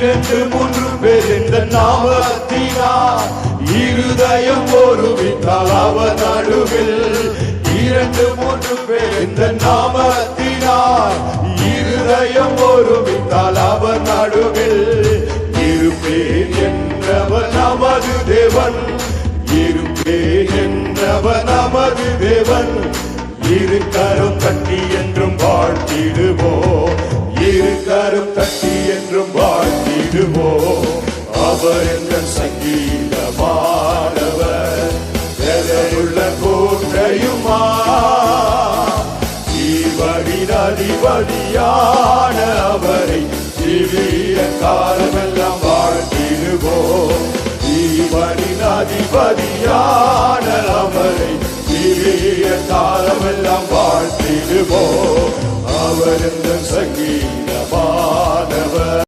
இரண்டு மூன்று பேர் இந்த நாமத்தினால் இருதயம் ஒருமித்தால் அவர் நடுவில். இரண்டு மூன்று பேர் இந்த நாமத்தினால் இருதயம் ஒருமித்தால் அவர் நடுவில். இருப்பேன் என்றவர் நமது தேவன், இருப்பேன் என்றவர் நமது தேவன். இரு கரம் தட்டி என்றும் வாழ்த்திடுவோம், இரு கரம் தட்டி என்றும் வாழ்த்திடுவோம். அவர் எங்கள் சங்கீதமானவர், உள்ள கோட்டையுமா, ஜீவனின் அதிபதியான அவரை ஜீவிய காலமெல்லாம் வாழ்த்திடுவோம். ஜீவனின் அதிபதியான அவரை ஜீவிய காலமெல்லாம் வாழ்த்திடுவோம். அவர் எங்கள் சங்கீதமானவர்.